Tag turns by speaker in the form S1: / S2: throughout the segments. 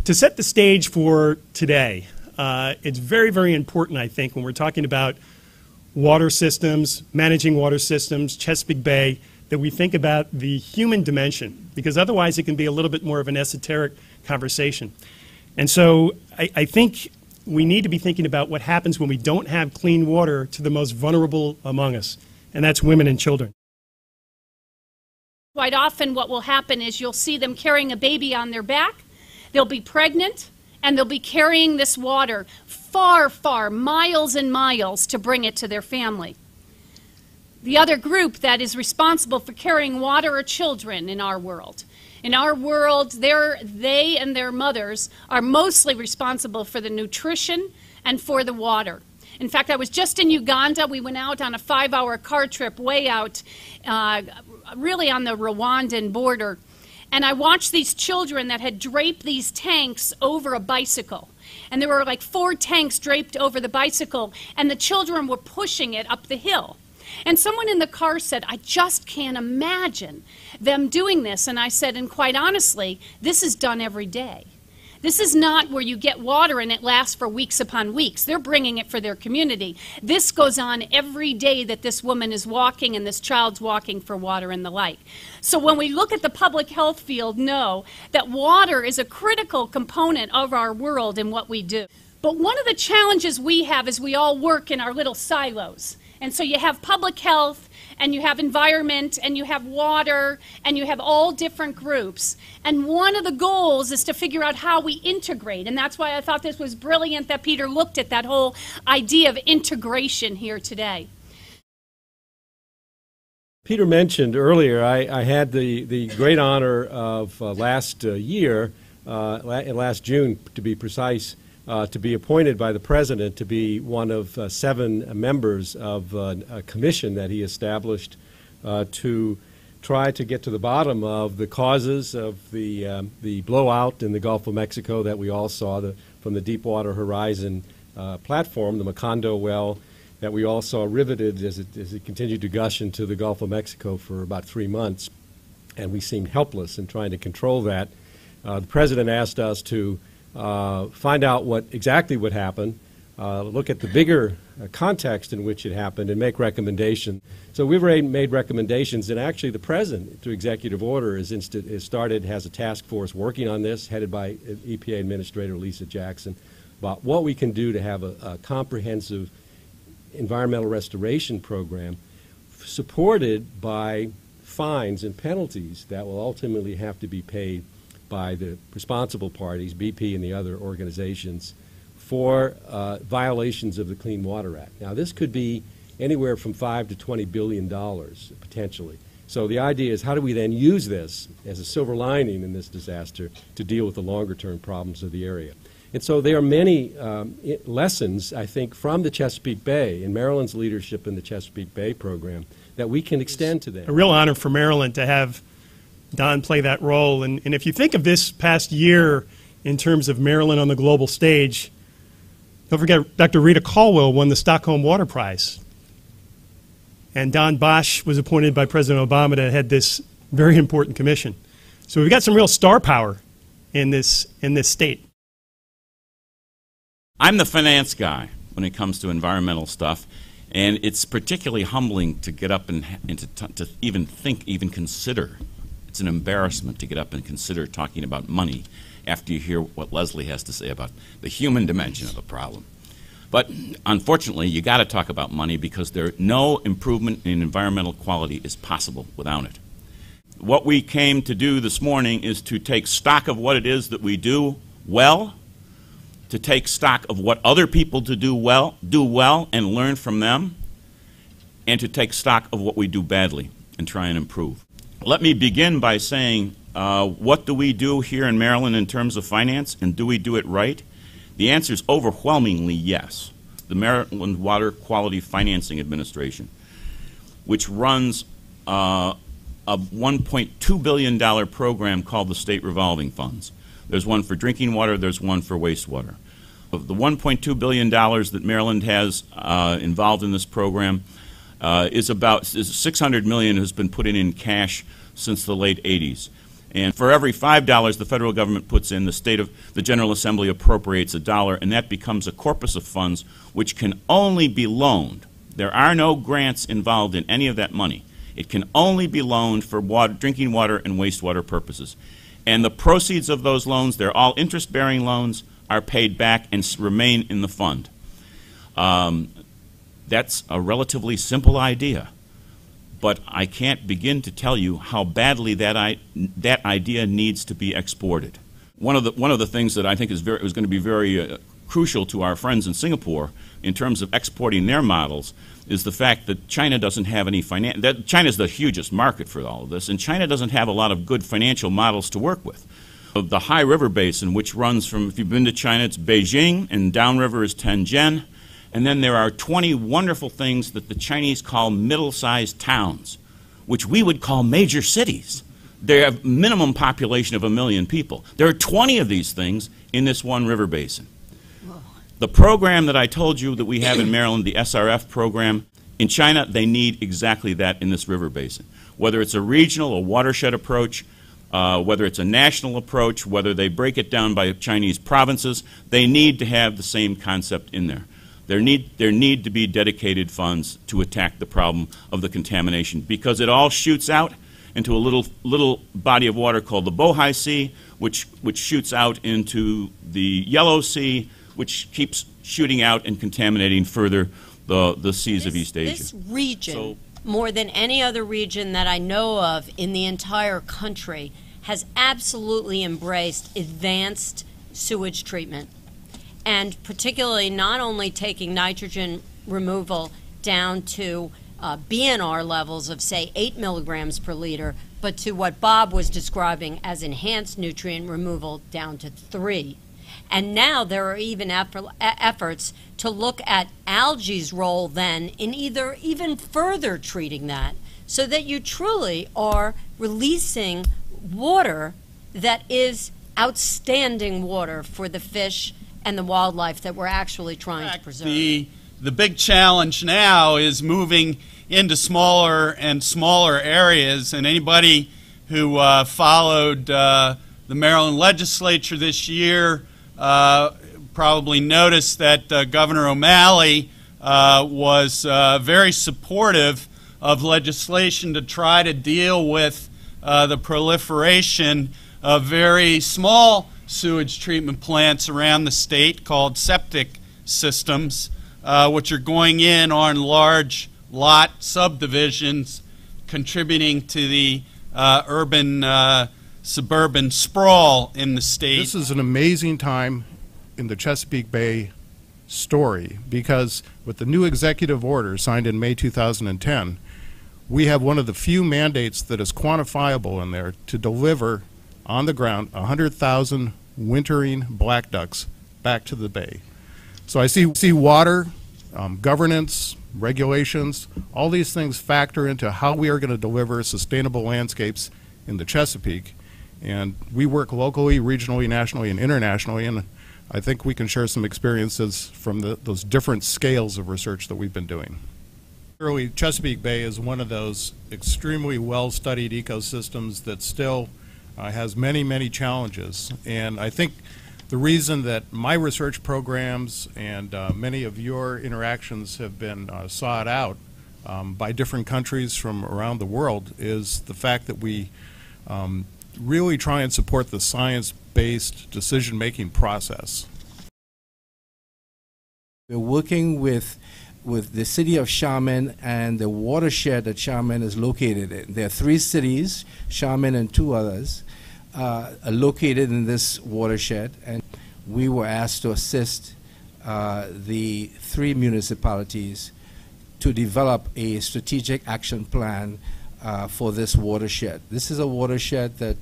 S1: To set the stage for today, it's very, very important, I think, when we're talking about water systems, managing water systems, Chesapeake Bay, that we think about the human dimension, because otherwise it can be a little bit more of an esoteric conversation. And so I think we need to be thinking about what happens when we don't have clean water to the most vulnerable among us, and that's women and children.
S2: Quite often what will happen is you'll see them carrying a baby on their back, they'll be pregnant, and they'll be carrying this water far, far, miles and miles to bring it to their family. The other group that is responsible for carrying water are children in our world. In our world, they and their mothers are mostly responsible for the nutrition and for the water. In fact, I was just in Uganda. We went out on a 5-hour car trip way out, really on the Rwandan border. And I watched these children that had draped these tanks over a bicycle. And there were like 4 tanks draped over the bicycle, and the children were pushing it up the hill. And someone in the car said, I just can't imagine them doing this. And I said, and quite honestly, this is done every day. This is not where you get water and it lasts for weeks upon weeks. They're bringing it for their community. This goes on every day that this woman is walking and this child's walking for water and the like. So when we look at the public health field, know that water is a critical component of our world and what we do. But one of the challenges we have is we all work in our little silos. And so you have public health, and you have environment, and you have water, and you have all different groups. And one of the goals is to figure out how we integrate. And that's why I thought this was brilliant that Peter looked at that whole idea of integration here today.
S3: Peter mentioned earlier, I had the great honor of last June, to be precise, to be appointed by the President to be one of 7 members of a commission that he established to try to get to the bottom of the causes of the blowout in the Gulf of Mexico that we all saw from the Deepwater Horizon platform, the Macondo well, that we all saw riveted as it continued to gush into the Gulf of Mexico for about 3 months. And we seemed helpless in trying to control that. The President asked us to find out what exactly would happen, look at the bigger context in which it happened, and make recommendations. So we've already made recommendations, and actually the President, through executive order, has a task force working on this, headed by EPA Administrator Lisa Jackson, about what we can do to have a comprehensive environmental restoration program supported by fines and penalties that will ultimately have to be paid by the responsible parties, BP and the other organizations, for violations of the Clean Water Act. Now, this could be anywhere from $5 to $20 billion, potentially. So the idea is, how do we then use this as a silver lining in this disaster to deal with the longer-term problems of the area? And so there are many lessons, I think, from the Chesapeake Bay and Maryland's leadership in the Chesapeake Bay program that we can extend to them.
S1: A real honor for Maryland to have Don play that role. And if you think of this past year in terms of Maryland on the global stage, don't forget Dr. Rita Caldwell won the Stockholm Water Prize. And Don Bosch was appointed by President Obama to head this very important commission. So we've got some real star power in this state.
S4: I'm the finance guy when it comes to environmental stuff, and it's particularly humbling to get up and to even think, even consider. It's an embarrassment to get up and consider talking about money after you hear what Leslie has to say about the human dimension of the problem. But unfortunately, you got to talk about money because no improvement in environmental quality is possible without it. What we came to do this morning is to take stock of what it is that we do well, to take stock of what other people do well and learn from them, and to take stock of what we do badly and try and improve. Let me begin by saying, what do we do here in Maryland in terms of finance, and do we do it right? The answer is overwhelmingly yes. The Maryland Water Quality Financing Administration, which runs a $1.2 billion program called the State Revolving Funds. There's one for drinking water, there's one for wastewater. Of the $1.2 billion that Maryland has involved in this program, $600 million has been put in cash since the late 80s. And for every $5 the federal government puts in, the General Assembly appropriates $1, and that becomes a corpus of funds which can only be loaned. There are no grants involved in any of that money. It can only be loaned for drinking water and wastewater purposes. And the proceeds of those loans, they're all interest-bearing loans, are paid back and remain in the fund. That's a relatively simple idea. But I can't begin to tell you how badly that idea needs to be exported. One of the things that I think is going to be very crucial to our friends in Singapore in terms of exporting their models is the fact that China doesn't have any China's the hugest market for all of this, and China doesn't have a lot of good financial models to work with. The High River Basin, which runs from, if you've been to China, it's Beijing, and downriver is Tianjin. And then there are 20 wonderful things that the Chinese call middle-sized towns, which we would call major cities. They have minimum population of 1 million people. There are 20 of these things in this one river basin. Whoa. The program that I told you that we have in Maryland, the SRF program, in China, they need exactly that in this river basin. Whether it's a regional or watershed approach, whether it's a national approach, whether they break it down by Chinese provinces, they need to have the same concept in there. There need to be dedicated funds to attack the problem of the contamination, because it all shoots out into a little body of water called the Bohai Sea, which shoots out into the Yellow Sea, which keeps shooting out and contaminating further the seas of East Asia.
S5: This region, more than any other region that I know of in the entire country, has absolutely embraced advanced sewage treatment. And particularly not only taking nitrogen removal down to BNR levels of, say, 8 milligrams per liter, but to what Bob was describing as enhanced nutrient removal down to 3. And now there are even efforts to look at algae's role then in even further treating that, so that you truly are releasing water that is outstanding water for the fish and the wildlife that we're actually trying to preserve.
S6: The big challenge now is moving into smaller and smaller areas, and anybody who followed the Maryland legislature this year probably noticed that Governor O'Malley was very supportive of legislation to try to deal with the proliferation of very small sewage treatment plants around the state called septic systems, which are going in on large lot subdivisions, contributing to the urban suburban sprawl in the state.
S7: This is an amazing time in the Chesapeake Bay story, because with the new executive order signed in May 2010, we have one of the few mandates that is quantifiable in there to deliver on the ground 100,000 wintering black ducks back to the bay. So I see water, governance, regulations, all these things factor into how we are going to deliver sustainable landscapes in the Chesapeake. And we work locally, regionally, nationally, and internationally, and I think we can share some experiences from those different scales of research that we've been doing. Early Chesapeake Bay is one of those extremely well-studied ecosystems that still has many, many challenges. And I think the reason that my research programs and many of your interactions have been sought out by different countries from around the world is the fact that we really try and support the science-based decision-making process.
S8: We're working with the city of Xiamen and the watershed that Xiamen is located in. There are 3 cities, Xiamen and 2 others, are located in this watershed, and we were asked to assist the 3 municipalities to develop a strategic action plan for this watershed. This is a watershed that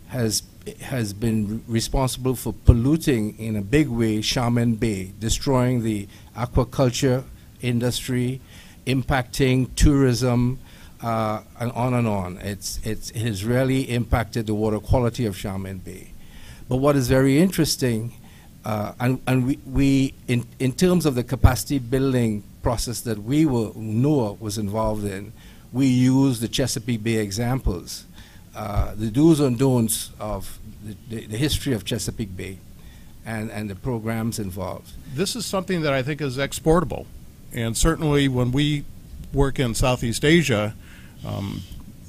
S8: has been responsible for polluting in a big way Xiamen Bay, destroying the aquaculture industry, impacting tourism, and on and on. It has really impacted the water quality of Xiamen Bay. But what is very interesting, and we in terms of the capacity building process that NOAA was involved in, we use the Chesapeake Bay examples the do's and don'ts of the history of Chesapeake Bay and the programs involved.
S7: This is something that I think is exportable. And certainly when we work in Southeast Asia,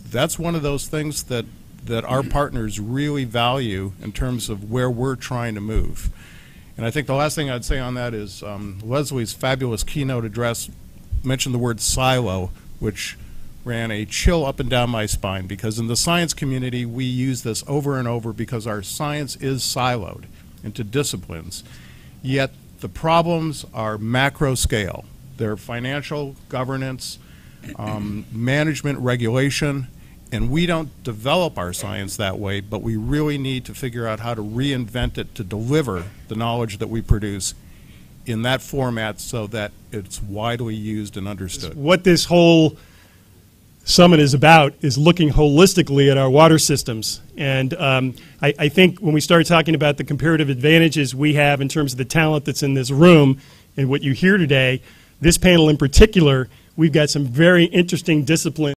S7: that's one of those things that our partners really value in terms of where we're trying to move. And I think the last thing I'd say on that is Leslie's fabulous keynote address mentioned the word silo, which ran a chill up and down my spine, because in the science community we use this over and over because our science is siloed into disciplines, yet the problems are macro scale. They're financial, governance, management, regulation, and we don't develop our science that way, but we really need to figure out how to reinvent it to deliver the knowledge that we produce in that format so that it's widely used and understood.
S1: What this whole summit is about is looking holistically at our water systems. And I think when we start talking about the comparative advantages we have in terms of the talent that's in this room and what you hear today, this panel in particular, we've got some very interesting disciplines